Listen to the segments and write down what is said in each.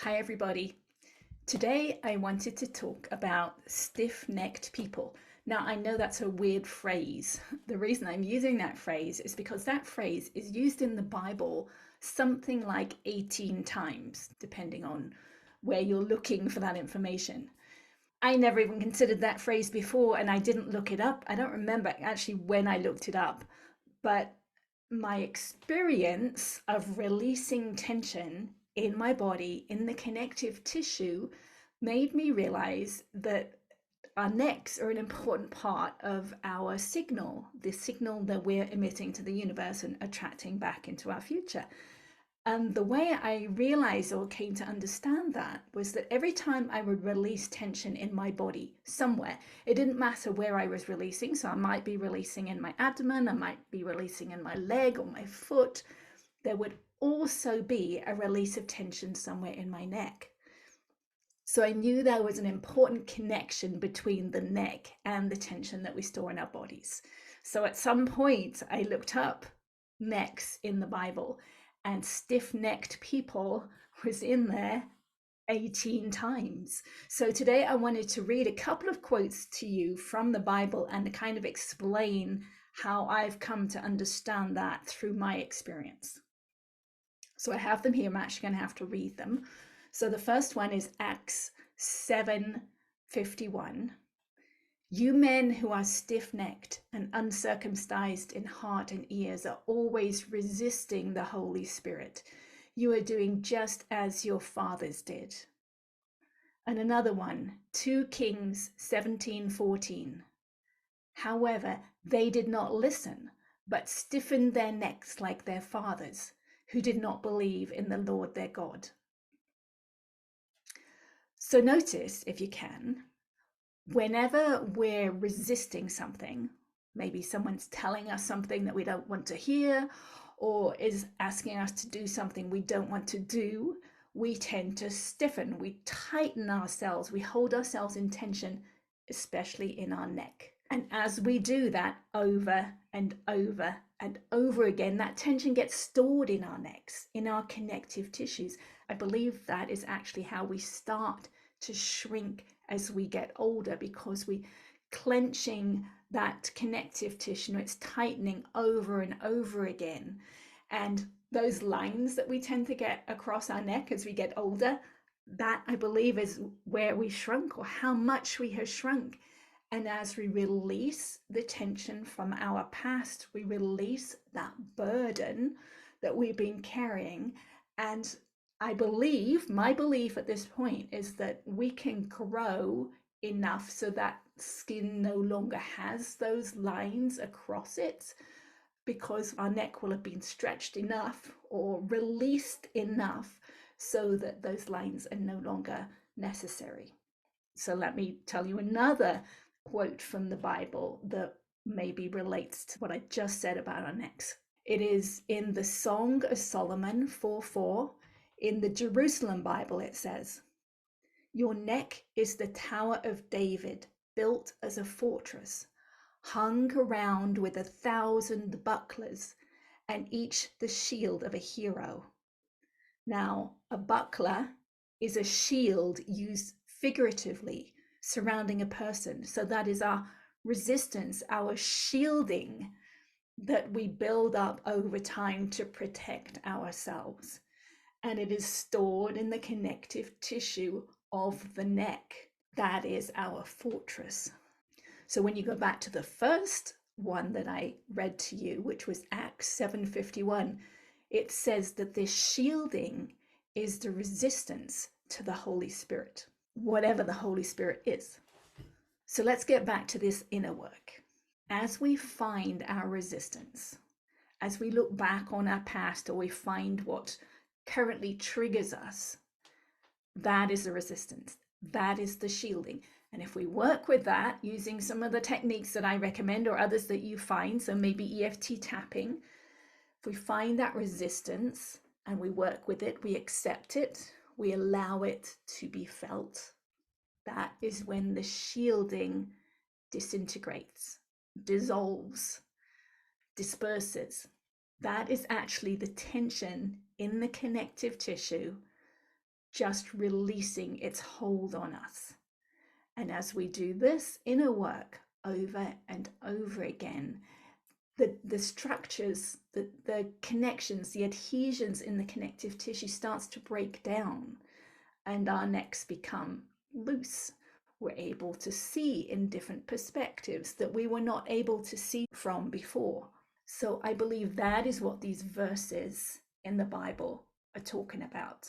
Hi, everybody. Today I wanted to talk about stiff-necked people. Now, I know that's a weird phrase. The reason I'm using that phrase is because that phrase is used in the Bible something like 18 times, depending on where you're looking for that information. I never even considered that phrase before and I didn't look it up. I don't remember actually when I looked it up, but my experience of releasing tension in my body, in the connective tissue, made me realize that our necks are an important part of our signal, the signal that we're emitting to the universe and attracting back into our future. And the way I realized or came to understand that was that every time I would release tension in my body somewhere, it didn't matter where I was releasing. So I might be releasing in my abdomen, I might be releasing in my leg or my foot. There would also be a release of tension somewhere in my neck. So I knew there was an important connection between the neck and the tension that we store in our bodies. So at some point, I looked up necks in the Bible, and stiff-necked people was in there 18 times. So today I wanted to read a couple of quotes to you from the Bible and kind of explain how I've come to understand that through my experience. So I have them here. I'm actually going to have to read them. So the first one is Acts 7:51. You men who are stiff-necked and uncircumcised in heart and ears are always resisting the Holy Spirit. You are doing just as your fathers did. And another one, 2 Kings 17:14. However, they did not listen, but stiffened their necks like their fathers, who did not believe in the Lord their God. So notice, if you can, whenever we're resisting something, maybe someone's telling us something that we don't want to hear, or is asking us to do something we don't want to do, we tend to stiffen, we tighten ourselves, we hold ourselves in tension, especially in our neck. And as we do that over and over and over again, that tension gets stored in our necks, in our connective tissues. I believe that is actually how we start to shrink as we get older, because we clenching that connective tissue, it's tightening over and over again. And those lines that we tend to get across our neck as we get older, that I believe is where we shrunk, or how much we have shrunk. And as we release the tension from our past, we release that burden that we've been carrying. And I believe, my belief at this point is that we can grow enough so that skin no longer has those lines across it, because our neck will have been stretched enough or released enough so that those lines are no longer necessary. So let me tell you another quote from the Bible that maybe relates to what I just said about our necks. It is in the Song of Solomon 4:4. In the Jerusalem Bible, it says, your neck is the Tower of David, built as a fortress, hung around with 1,000 bucklers, and each the shield of a hero. Now, a buckler is a shield used figuratively surrounding a person. So that is our resistance, our shielding that we build up over time to protect ourselves. And it is stored in the connective tissue of the neck. That is our fortress. So when you go back to the first one that I read to you, which was Acts 7:51, it says that this shielding is the resistance to the Holy Spirit, whatever the Holy Spirit is. So let's get back to this inner work. As we find our resistance, as we look back on our past, or we find what currently triggers us, that is the resistance, that is the shielding. And if we work with that using some of the techniques that I recommend, or others that you find, so maybe EFT tapping, if we find that resistance and we work with it, we accept it, we allow it to be felt, that is when the shielding disintegrates, dissolves, disperses. That is actually the tension in the connective tissue just releasing its hold on us. And as we do this inner work over and over again, the structures, the connections, the adhesions in the connective tissue starts to break down, and our necks become loose. We're able to see in different perspectives that we were not able to see from before. So I believe that is what these verses in the Bible are talking about.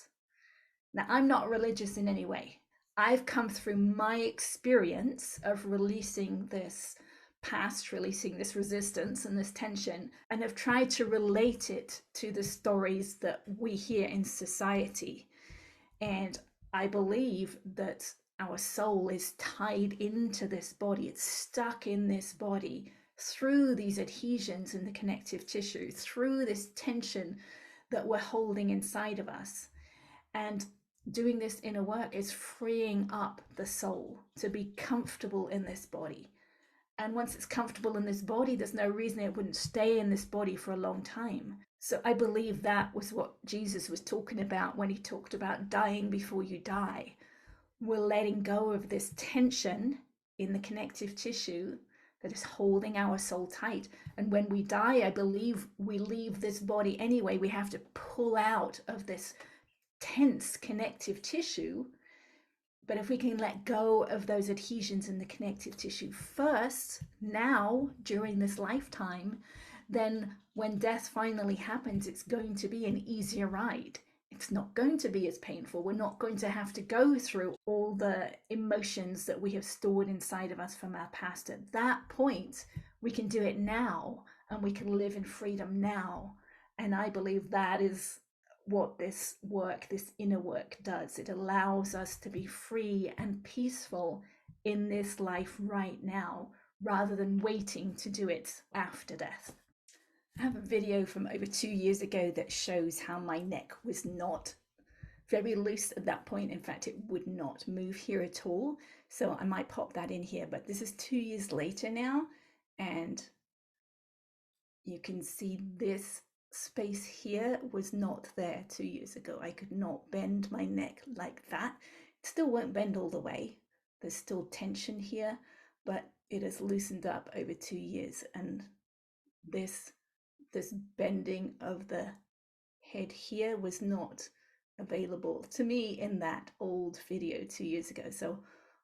Now, I'm not religious in any way. I've come through my experience of releasing this past, releasing this resistance and this tension, and have tried to relate it to the stories that we hear in society. And I believe that our soul is tied into this body, it's stuck in this body through these adhesions in the connective tissue, through this tension that we're holding inside of us. And doing this inner work is freeing up the soul to be comfortable in this body. And once it's comfortable in this body, there's no reason it wouldn't stay in this body for a long time. So I believe that was what Jesus was talking about when he talked about dying before you die. We're letting go of this tension in the connective tissue that is holding our soul tight. And when we die, I believe we leave this body anyway. We have to pull out of this tense connective tissue. But if we can let go of those adhesions in the connective tissue first, now, during this lifetime, then when death finally happens, it's going to be an easier ride. It's not going to be as painful. We're not going to have to go through all the emotions that we have stored inside of us from our past. At that point, we can do it now, and we can live in freedom now. And I believe that is what this work, this inner work, does. It allows us to be free and peaceful in this life right now, rather than waiting to do it after death. I have a video from over 2 years ago that shows how my neck was not very loose at that point. In fact, it would not move here at all. So I might pop that in here, but this is 2 years later now, and you can see this space here was not there 2 years ago. I could not bend my neck like that. It still won't bend all the way. There's still tension here, but it has loosened up over 2 years. And this bending of the head here was not available to me in that old video 2 years ago. So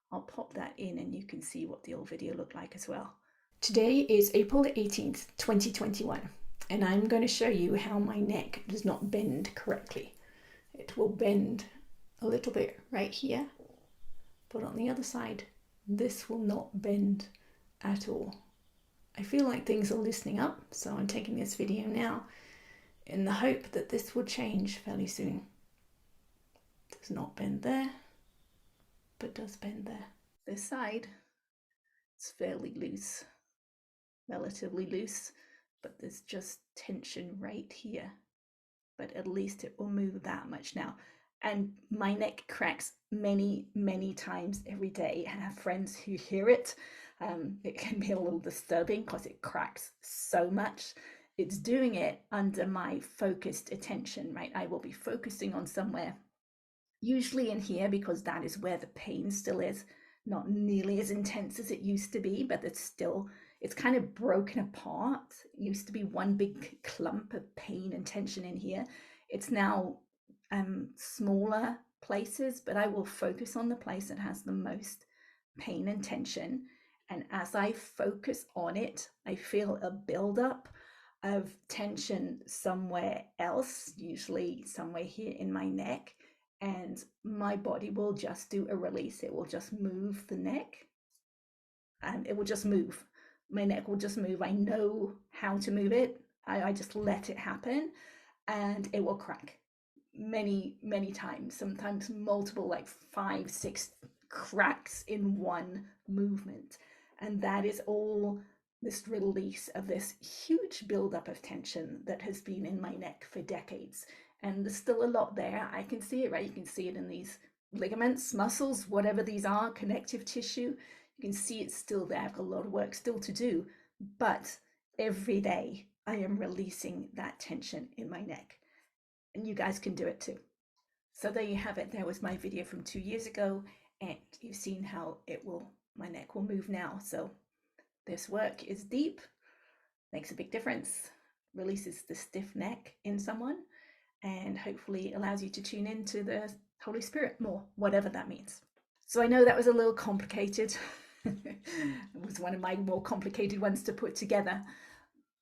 I'll pop that in and you can see what the old video looked like as well. Today is April the 18th, 2021, and I'm going to show you how my neck does not bend correctly. It will bend a little bit right here, but on the other side, this will not bend at all. I feel like things are loosening up, so I'm taking this video now in the hope that this will change fairly soon. Does not bend there, but does bend there. This side, it's fairly loose, relatively loose, but there's just tension right here. But at least it will move that much now. And my neck cracks many, many times every day. I have friends who hear it. It can be a little disturbing because it cracks so much. It's doing it under my focused attention, right? I will be focusing on somewhere, usually in here, because that is where the pain still is. Not nearly as intense as it used to be, but it's kind of broken apart. It used to be one big clump of pain and tension in here. It's now smaller places, but I will focus on the place that has the most pain and tension. And as I focus on it, I feel a buildup of tension somewhere else, usually somewhere here in my neck. And my body will just do a release. It will just move the neck, and it will just move. My neck will just move. I know how to move it. I just let it happen, and it will crack many, many times, sometimes multiple, like 5, 6 cracks in one movement. And that is all this release of this huge buildup of tension that has been in my neck for decades. And there's still a lot there. I can see it, right? You can see it in these ligaments, muscles, whatever these are, connective tissue. You can see it's still there. I've got a lot of work still to do. But every day I am releasing that tension in my neck. And you guys can do it too. So there you have it. There was my video from 2 years ago, and you've seen how my neck will move now. So this work is deep, makes a big difference, releases the stiff neck in someone, and hopefully allows you to tune into the Holy Spirit more, whatever that means. So I know that was a little complicated. It was one of my more complicated ones to put together,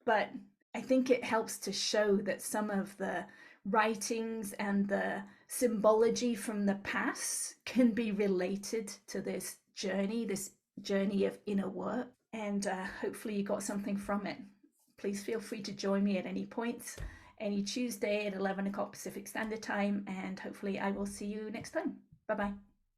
but I think it helps to show that some of the writings and the symbology from the past can be related to this journey of inner work. And hopefully you got something from it. Please feel free to join me at any point, any Tuesday at 11 o'clock Pacific Standard Time, and hopefully I will see you next time. Bye bye.